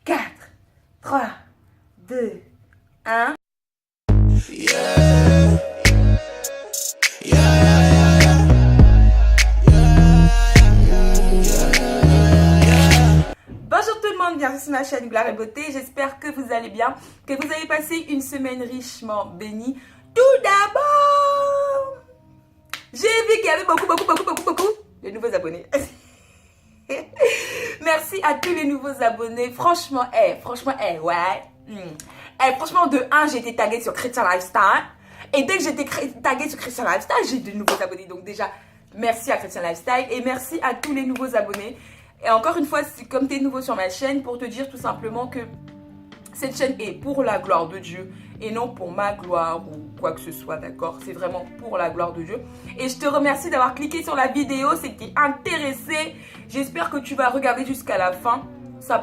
4, 3, 2, 1. Bonjour tout le monde, bienvenue sur ma chaîne Gloire et Beauté. J'espère que vous allez bien, que vous avez passé une semaine richement bénie. Tout d'abord, j'ai vu qu'il y avait beaucoup de nouveaux abonnés. Merci à tous les nouveaux abonnés. Franchement, ouais. Franchement, de 1, j'ai été taguée sur Chrétien Lifestyle. Et dès que j'étais taguée sur Chrétien Lifestyle, j'ai de nouveaux abonnés. Donc déjà, merci à Chrétien Lifestyle et merci à tous les nouveaux abonnés. Et encore une fois, comme tu es nouveau sur ma chaîne, pour te dire tout simplement que cette chaîne est pour la gloire de Dieu et non pour ma gloire ou quoi que ce soit, d'accord? C'est vraiment pour la gloire de Dieu. Et je te remercie d'avoir cliqué sur la vidéo, c'est que tu es intéressé. J'espère que tu vas regarder jusqu'à la fin.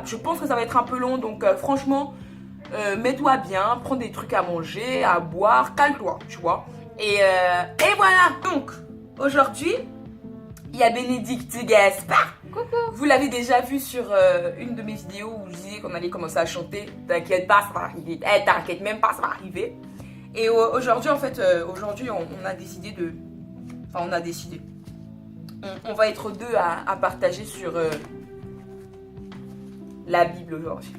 Je pense que ça va être un peu long, donc franchement, mets-toi bien, prends des trucs à manger, à boire, cale-toi, tu vois. Et voilà, donc aujourd'hui, il y a Bénédicte Gaspard. Coucou. Vous l'avez déjà vu sur une de mes vidéos où je disais qu'on allait commencer à chanter. T'inquiète pas, ça va arriver. T'inquiète même pas, ça va arriver. Et aujourd'hui, en fait, on a décidé de... Enfin, on a décidé. On va être deux à partager sur la Bible aujourd'hui.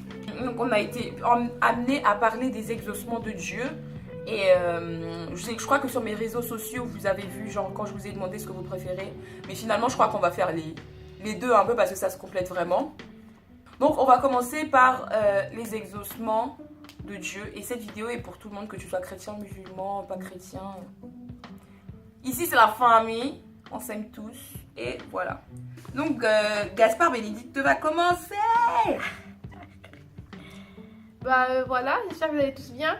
Donc, on a été amené à parler des exaucements de Dieu. Et je crois que sur mes réseaux sociaux, vous avez vu, genre, quand je vous ai demandé ce que vous préférez. Mais finalement, je crois qu'on va faire les deux un peu parce que ça se complète vraiment. Donc, on va commencer par les exaucements de Dieu. Et cette vidéo est pour tout le monde, que tu sois chrétien, musulman, pas chrétien. Ici, c'est la famille. On s'aime tous. Et voilà. Donc, Gaspard, Bénédicte va commencer. Voilà, j'espère que vous allez tous bien.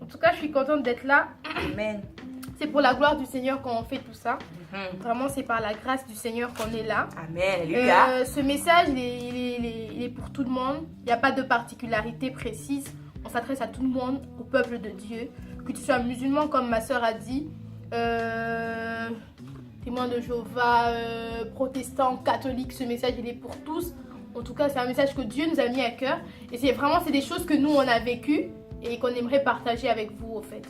En tout cas, je suis contente d'être là. Amen. C'est pour la gloire du Seigneur qu'on fait tout ça. Vraiment, c'est par la grâce du Seigneur qu'on est là. Amen. Alléluia. Ce message, il est pour tout le monde. Il n'y a pas de particularité précise. On s'adresse à tout le monde, au peuple de Dieu. Que tu sois musulman, comme ma soeur a dit, témoin de Jéhovah, protestant, catholique, ce message, il est pour tous. En tout cas, c'est un message que Dieu nous a mis à cœur. Et c'est des choses que nous, on a vécues et qu'on aimerait partager avec vous, au fait.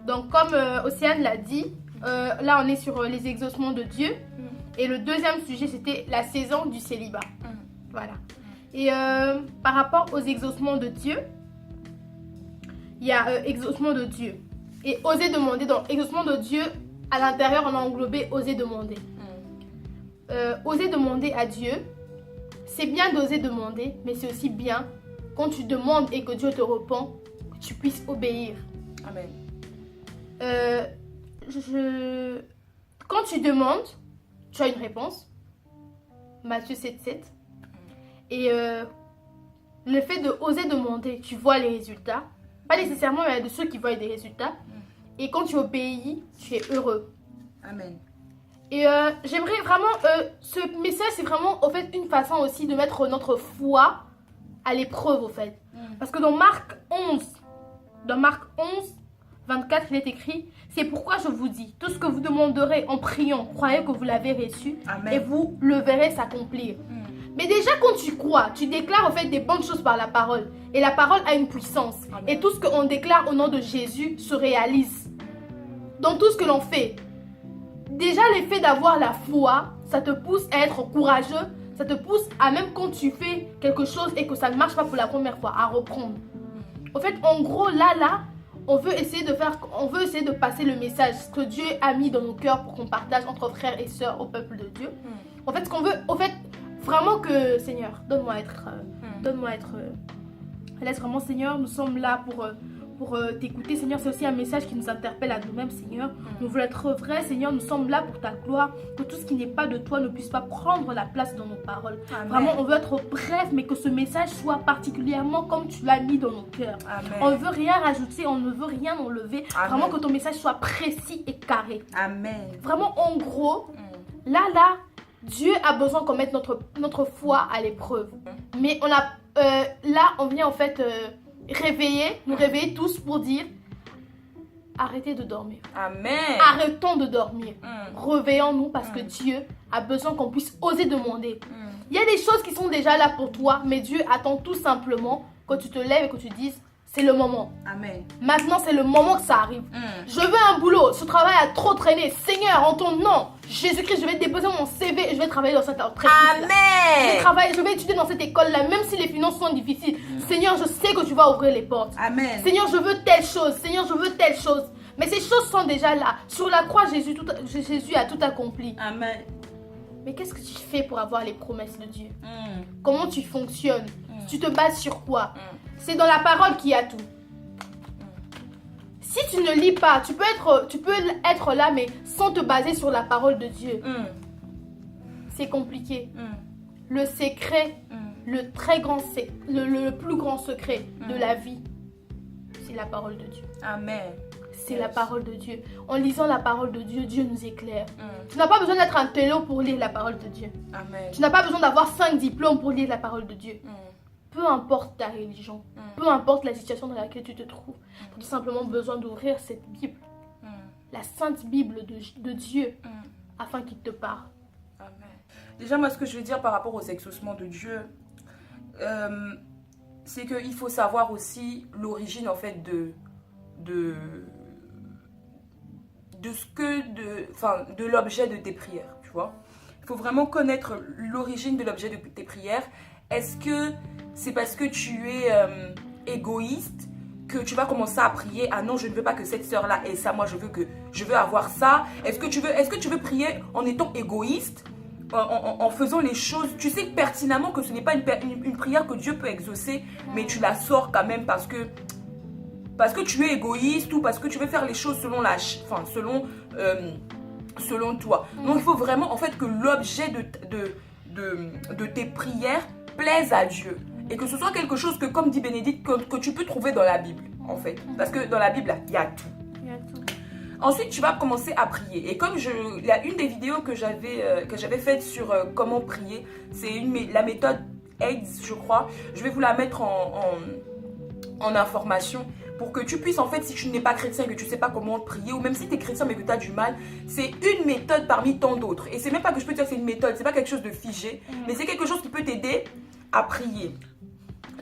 Donc, comme Océane l'a dit, là, on est sur les exaucements de Dieu. Et le deuxième sujet, c'était la saison du célibat. Voilà. Et par rapport aux exaucements de Dieu, il y a exaucement de Dieu. Et oser demander. Donc, exaucement de Dieu, à l'intérieur, on a englobé oser demander. Oser demander à Dieu, c'est bien d'oser demander, mais c'est aussi bien, quand tu demandes et que Dieu te répond, que tu puisses obéir. Amen. Quand tu demandes, tu as une réponse. Matthieu 7,7. Et le fait de oser demander, tu vois les résultats. Pas nécessairement, mais il y a de ceux qui voient des résultats. Et quand tu obéis, tu es heureux. Amen. Et j'aimerais vraiment... ce message, c'est vraiment, au fait, une façon aussi de mettre notre foi à l'épreuve, au fait. Parce que dans Marc 11, 24, il est écrit, c'est pourquoi je vous dis, tout ce que vous demanderez en priant, croyez que vous l'avez reçu. Amen. Et vous le verrez s'accomplir. Mais déjà, quand tu crois, tu déclares en fait des bonnes choses par la parole. Et la parole a une puissance. Amen. Et tout ce qu'on déclare au nom de Jésus se réalise. Dans tout ce que l'on fait. Déjà, l'effet d'avoir la foi, ça te pousse à être courageux. Ça te pousse à, même quand tu fais quelque chose et que ça ne marche pas pour la première fois, à reprendre. En fait, en gros, là, on veut essayer de passer le message que Dieu a mis dans nos cœurs pour qu'on partage entre frères et sœurs au peuple de Dieu. En fait, ce qu'on veut, vraiment que, Seigneur, donne-moi être, laisse vraiment, Seigneur, nous sommes là pour t'écouter, Seigneur. C'est aussi un message qui nous interpelle à nous-mêmes, Seigneur. Nous voulons être vrais, Seigneur. Nous sommes là pour ta gloire. Que tout ce qui n'est pas de toi ne puisse pas prendre la place dans nos paroles. Amen. Vraiment, on veut être bref, mais que ce message soit particulièrement comme tu l'as mis dans nos cœurs. Amen. On ne veut rien rajouter, on ne veut rien enlever. Amen. Vraiment que ton message soit précis et carré. Amen. Vraiment, en gros, là, Dieu a besoin qu'on mette notre foi à l'épreuve. Mais on vient en fait... nous réveiller tous pour dire arrêtez de dormir. Amen. Arrêtons de dormir. Réveillons-nous parce que Dieu a besoin qu'on puisse oser demander. Il y a des choses qui sont déjà là pour toi, mais Dieu attend tout simplement que tu te lèves et que tu dises, c'est le moment. Amen. Maintenant, c'est le moment que ça arrive. Je veux un boulot, ce travail a trop traîné. Seigneur, en ton nom, Jésus-Christ, je vais déposer mon CV et je vais travailler dans cette entreprise. Amen. Je vais étudier dans cette école-là, même si les finances sont difficiles. Seigneur, je sais que tu vas ouvrir les portes. Amen. Seigneur, je veux telle chose. Seigneur, je veux telle chose. Mais ces choses sont déjà là. Sur la croix, Jésus a tout accompli. Amen. Mais qu'est-ce que tu fais pour avoir les promesses de Dieu? Comment tu fonctionnes? Tu te bases sur quoi? C'est dans la parole qu'il y a tout. Si tu ne lis pas, tu peux être là, mais sans te baser sur la parole de Dieu. C'est compliqué. Le secret, le plus grand secret de la vie, c'est la parole de Dieu. Amen. C'est la parole de Dieu. En lisant la parole de Dieu, Dieu nous éclaire. Tu n'as pas besoin d'être un télo pour lire la parole de Dieu. Amen. Tu n'as pas besoin d'avoir 5 diplômes pour lire la parole de Dieu. Peu importe ta religion, peu importe la situation dans laquelle tu te trouves, tu as tout simplement besoin d'ouvrir cette Bible, la sainte Bible de Dieu, afin qu'il te parle. Amen. Déjà, moi, ce que je veux dire par rapport aux exaucements de Dieu, c'est qu'il faut savoir aussi l'origine, en fait, de l'objet de tes prières, tu vois. Il faut vraiment connaître l'origine de l'objet de tes prières. Est-ce que c'est parce que tu es égoïste que tu vas commencer à prier? Ah non, je ne veux pas que cette sœur-là ait ça, moi je veux avoir ça. Est-ce que tu veux prier en étant égoïste, en faisant les choses? Tu sais pertinemment que ce n'est pas une prière que Dieu peut exaucer, mais tu la sors quand même parce que tu es égoïste ou parce que tu veux faire les choses selon toi. Donc il faut vraiment en fait que l'objet de tes prières plaise à Dieu. Et que ce soit quelque chose que, comme dit Bénédicte, que tu peux trouver dans la Bible, en fait. Parce que dans la Bible, il y a tout. Ensuite, tu vas commencer à prier. Et comme il y a une des vidéos que j'avais faite sur comment prier, c'est la méthode AIDS, je crois. Je vais vous la mettre en information pour que tu puisses, en fait, si tu n'es pas chrétien et que tu ne sais pas comment prier, ou même si tu es chrétien mais que tu as du mal, c'est une méthode parmi tant d'autres. Et c'est même pas que je peux dire que c'est une méthode, c'est pas quelque chose de figé, mais c'est quelque chose qui peut t'aider à prier.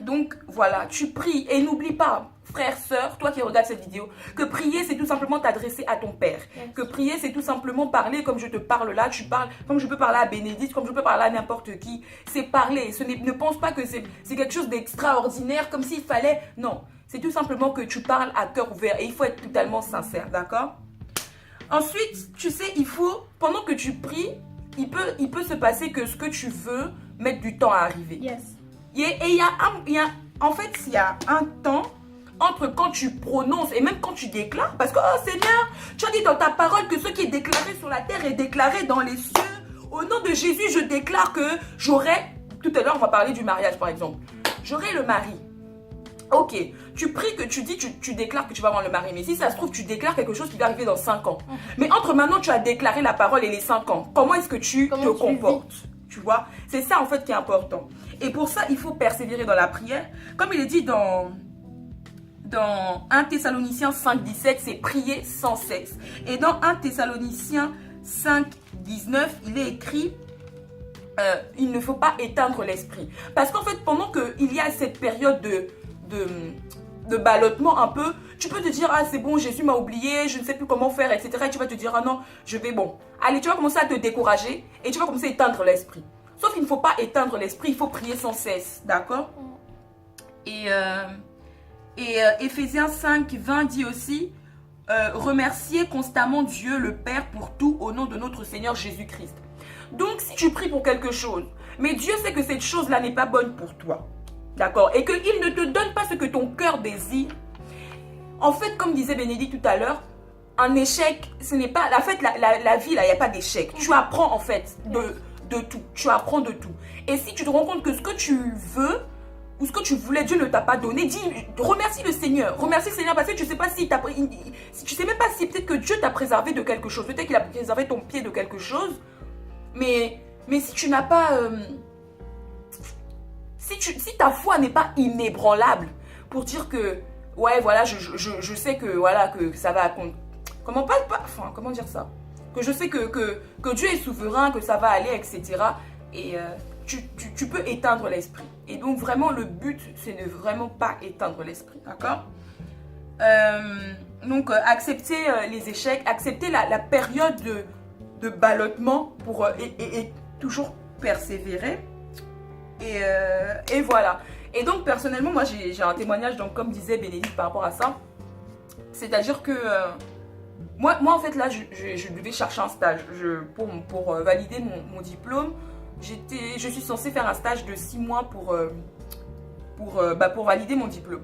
Donc voilà, tu pries et n'oublie pas, frère, sœur, toi qui regardes cette vidéo, que prier c'est tout simplement t'adresser à ton Père. Que prier c'est tout simplement parler comme je te parle là, tu parles comme je peux parler à Bénédicte, comme je peux parler à n'importe qui. C'est parler, ne pense pas que c'est quelque chose d'extraordinaire, comme s'il fallait, non. C'est tout simplement que tu parles à cœur ouvert et il faut être totalement sincère, d'accord? Ensuite, tu sais, pendant que tu pries, il peut se passer que ce que tu veux mettre du temps à arriver. Yes. Et il y a un temps entre quand tu prononces et même quand tu déclares, parce que, oh Seigneur, tu as dit dans ta parole que ce qui est déclaré sur la terre est déclaré dans les cieux. Au nom de Jésus, je déclare que j'aurai, tout à l'heure on va parler du mariage par exemple, j'aurai le mari. Ok, tu pries que tu déclares que tu vas avoir le mari. Mais si ça se trouve, tu déclares quelque chose qui va arriver dans 5 ans. Mais entre maintenant, tu as déclaré la parole et les 5 ans. Comment est-ce que tu te comportes? Tu vois? C'est ça en fait qui est important. Et pour ça, il faut persévérer dans la prière. Comme il est dit dans 1 Thessaloniciens 5,17, c'est prier sans cesse. Et dans 1 Thessaloniciens 5,19, il est écrit... il ne faut pas éteindre l'esprit. Parce qu'en fait, pendant qu'il y a cette période de ballottement un peu, tu peux te dire, ah c'est bon, Jésus m'a oublié, je ne sais plus comment faire, etc. Et tu vas te dire, ah non, allez, tu vas commencer à te décourager et tu vas commencer à éteindre l'esprit. Sauf qu'il ne faut pas éteindre l'esprit, il faut prier sans cesse, d'accord? Et Éphésiens 5:20 dit aussi, remerciez constamment Dieu le Père pour tout au nom de notre Seigneur Jésus-Christ. Donc, si tu pries pour quelque chose, mais Dieu sait que cette chose-là n'est pas bonne pour toi, d'accord? Et qu'il ne te donne pas ce que ton cœur désire. En fait, comme disait Bénédicte tout à l'heure, un échec, ce n'est pas... En fait, la vie, là, il n'y a pas d'échec. Tu apprends, en fait, de tout. Tu apprends de tout. Et si tu te rends compte que ce que tu veux, ou ce que tu voulais, Dieu ne t'a pas donné, remercie le Seigneur. Remercie le Seigneur parce que tu ne sais pas si tu sais même pas si peut-être que Dieu t'a préservé de quelque chose. Peut-être qu'il a préservé ton pied de quelque chose. Mais si tu n'as pas... si ta foi n'est pas inébranlable pour dire que, ouais, voilà, je sais que, voilà, que ça va... comment dire ça? Que je sais que Dieu est souverain, que ça va aller, etc. Et tu peux éteindre l'esprit. Et donc vraiment le but, c'est de vraiment pas éteindre l'esprit, d'accord? Donc accepter les échecs, accepter la période de ballottement pour et toujours persévérer. Et voilà. Et donc personnellement, moi j'ai un témoignage, donc comme disait Bénédicte par rapport à ça. C'est-à-dire que moi en fait là, je devais chercher un stage pour valider mon diplôme. Je suis censée faire un stage de 6 mois pour valider mon diplôme.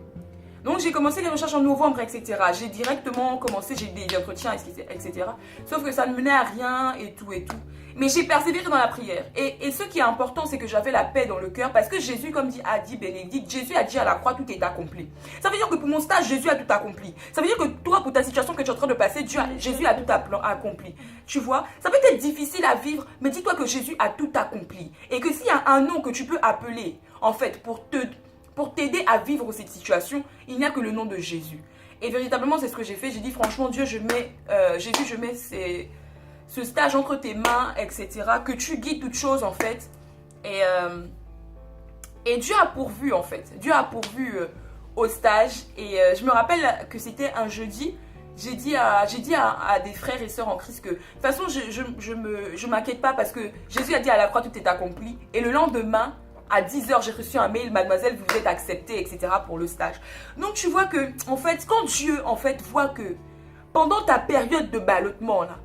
Donc j'ai commencé les recherches en novembre, etc. J'ai directement commencé, j'ai des entretiens, etc. Sauf que ça ne menait à rien et tout et tout. Mais j'ai persévéré dans la prière. Et ce qui est important, c'est que j'avais la paix dans le cœur. Parce que Jésus, comme a dit Bénédicte, Jésus a dit à la croix, tout est accompli. Ça veut dire que pour mon stage, Jésus a tout accompli. Ça veut dire que toi, pour ta situation que tu es en train de passer, Jésus a tout accompli. Tu vois, ça peut être difficile à vivre, mais dis-toi que Jésus a tout accompli. Et que s'il y a un nom que tu peux appeler, en fait, pour t'aider à vivre cette situation, il n'y a que le nom de Jésus. Et véritablement, c'est ce que j'ai fait. J'ai dit, franchement, Dieu, Jésus, je mets ce stage entre tes mains, etc. Que tu guides toutes choses, en fait. Et Dieu a pourvu, en fait. Dieu a pourvu au stage. Et je me rappelle que c'était un jeudi. J'ai dit à des frères et sœurs en Christ que, de toute façon, je m'inquiète pas parce que Jésus a dit à la croix, tout est accompli. Et le lendemain, à 10h, j'ai reçu un mail, mademoiselle, vous êtes acceptée, etc. pour le stage. Donc, tu vois que, en fait, quand Dieu, en fait, voit que pendant ta période de ballottement, là,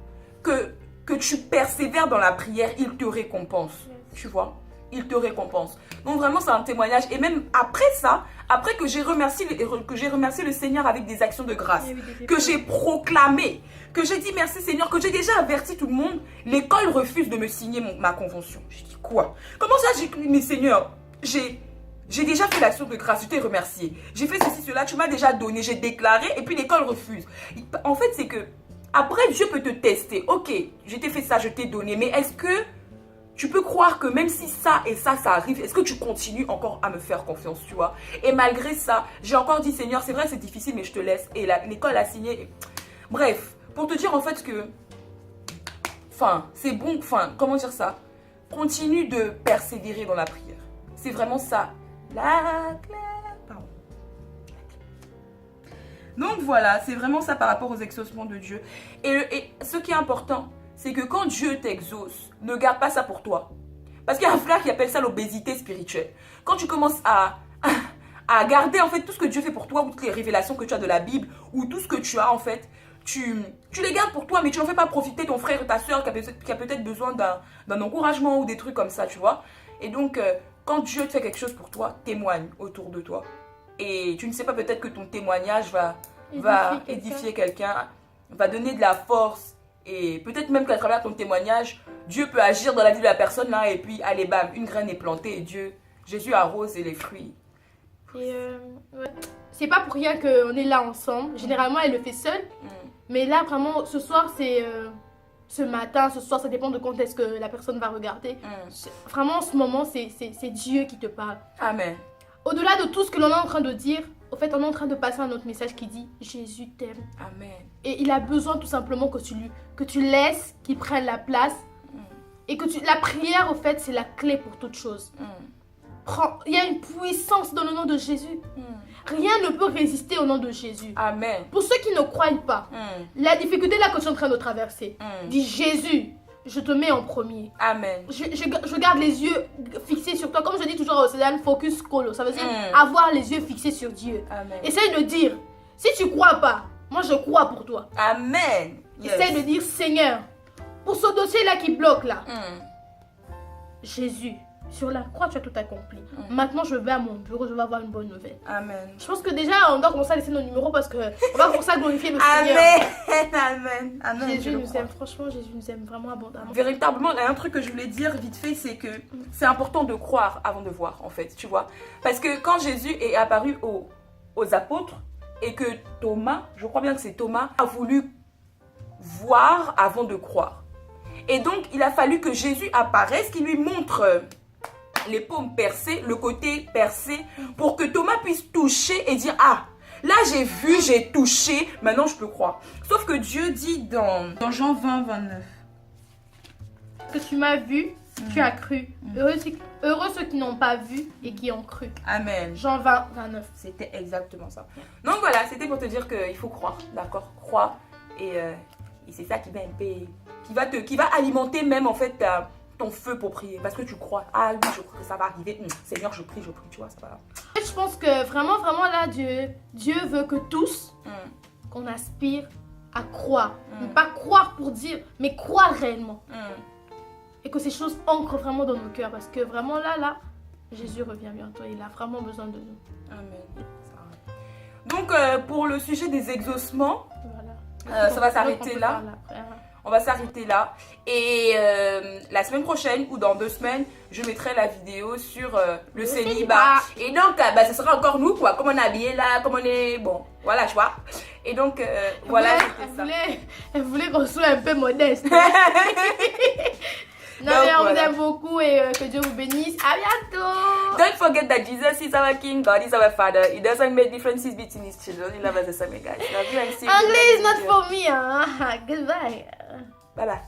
que tu persévères dans la prière, il te récompense. Tu vois? Il te récompense. Donc, vraiment, c'est un témoignage. Et même après ça, après que j'ai remercié le Seigneur avec des actions de grâce, que j'ai proclamé, que j'ai dit merci Seigneur, que j'ai déjà averti tout le monde, l'école refuse de me signer ma convention. Je dis quoi? Comment ça? J'ai dit, mais Seigneur, j'ai déjà fait l'action de grâce, je t'ai remercié. J'ai fait ceci, cela, tu m'as déjà donné, j'ai déclaré, et puis l'école refuse. En fait, c'est que, après, Dieu peut te tester. Ok, je t'ai fait ça, je t'ai donné, mais est-ce que tu peux croire que même si ça et ça arrive, est-ce que tu continues encore à me faire confiance, tu vois? Et malgré ça, j'ai encore dit, Seigneur, c'est vrai, c'est difficile, mais je te laisse. Et l'école a signé. Bref, pour te dire en fait que, c'est bon, comment dire ça? Continue de persévérer dans la prière. C'est vraiment ça. La clé. Pardon. Donc voilà, c'est vraiment ça par rapport aux exaucements de Dieu. Et ce qui est important, c'est que quand Dieu t'exauce, ne garde pas ça pour toi. Parce qu'il y a un frère qui appelle ça l'obésité spirituelle. Quand tu commences à garder en fait tout ce que Dieu fait pour toi, ou toutes les révélations que tu as de la Bible, ou tout ce que tu as en fait, tu les gardes pour toi, mais tu n'en fais pas profiter ton frère ou ta soeur qui a peut-être besoin d'un encouragement ou des trucs comme ça, tu vois. Et donc, quand Dieu te fait quelque chose pour toi, témoigne autour de toi. Et tu ne sais pas, peut-être que ton témoignage va édifier quelqu'un, va donner de la force. Et peut-être même qu'à travers ton témoignage, Dieu peut agir dans la vie de la personne là, et puis allez bam, une graine est plantée et Jésus arrose et les fruits. Et ouais. C'est pas pour rien qu'on est là ensemble. Généralement, elle le fait seule. Mais là, vraiment, ce soir, c'est ce matin, ce soir, ça dépend de quand est-ce que la personne va regarder. Vraiment, en ce moment, c'est Dieu qui te parle. Amen. Au-delà de tout ce que l'on est en train de dire, au fait, on est en train de passer un autre message qui dit Jésus t'aime. Amen. Et il a besoin tout simplement que tu laisses qu'il prenne la place. Et que la prière, au fait, c'est la clé pour toute chose. Il y a une puissance dans le nom de Jésus. Rien ne peut résister au nom de Jésus. Amen. Pour ceux qui ne croient pas, la difficulté là que tu es en train de traverser, dis Jésus, je te mets en premier. Amen. Je garde les yeux fixés sur toi. Comme je dis toujours au Cédane, focus colo. Ça veut dire avoir les yeux fixés sur Dieu. Amen. Essaye de dire, si tu crois pas, moi je crois pour toi. Amen. Essaye de dire, Seigneur, pour ce dossier là qui bloque là, Jésus, sur la croix tu as tout accompli. Maintenant je vais à mon bureau, je vais avoir une bonne nouvelle. Amen. Je pense que déjà on doit commencer à laisser nos numéros parce que on va commencer à glorifier le Seigneur. Amen. Amen. Jésus nous aime, franchement Jésus nous aime vraiment abondamment. Véritablement, il y a un truc que je voulais dire vite fait, c'est que c'est important de croire avant de voir en fait, tu vois. Parce que quand Jésus est apparu aux apôtres et que Thomas, je crois bien que c'est Thomas, a voulu voir avant de croire. Et donc il a fallu que Jésus apparaisse, qu'il lui montre les paumes percées, le côté percé, pour que Thomas puisse toucher et dire « Ah, là j'ai vu, j'ai touché, maintenant je peux croire. » Sauf que Dieu dit dans Jean 20, 29. Que tu m'as vu, Tu as cru. Heureux ceux qui n'ont pas vu et qui ont cru. Amen. Jean 20, 29. C'était exactement ça. Donc voilà, c'était pour te dire qu'il faut croire, d'accord? Croire. Et c'est ça qui va un peu... Qui va alimenter même en fait ton feu pour prier. Parce que tu crois. Ah oui, je crois que ça va arriver. Seigneur, je prie, tu vois, ça va. Je pense que vraiment, vraiment là, Dieu veut que tous, qu'on aspire à croire. Pas croire pour dire, mais croire réellement. Et que ces choses ancrent vraiment dans nos cœurs. Parce que vraiment là, Jésus revient bientôt. Il a vraiment besoin de nous. Amen. Donc pour le sujet des exaucements, voilà. ça va s'arrêter là. On va s'arrêter là. Et la semaine prochaine ou dans 2 semaines, je mettrai la vidéo sur le célibat. Et donc, ce sera encore nous, quoi. Comme on est habillé là, comme on est... Bon, voilà, tu vois. Et donc, voilà, c'était ça. Elle voulait qu'on soit un peu modeste. Non, donc, mais on voilà. vous aime beaucoup et que Dieu vous bénisse. À bientôt. Don't forget that Jesus is our King, God is our Father. He doesn't make differences between his children. He loves us the same, guys. Love you and see you. English is not for me. Huh? Goodbye. Bye bye.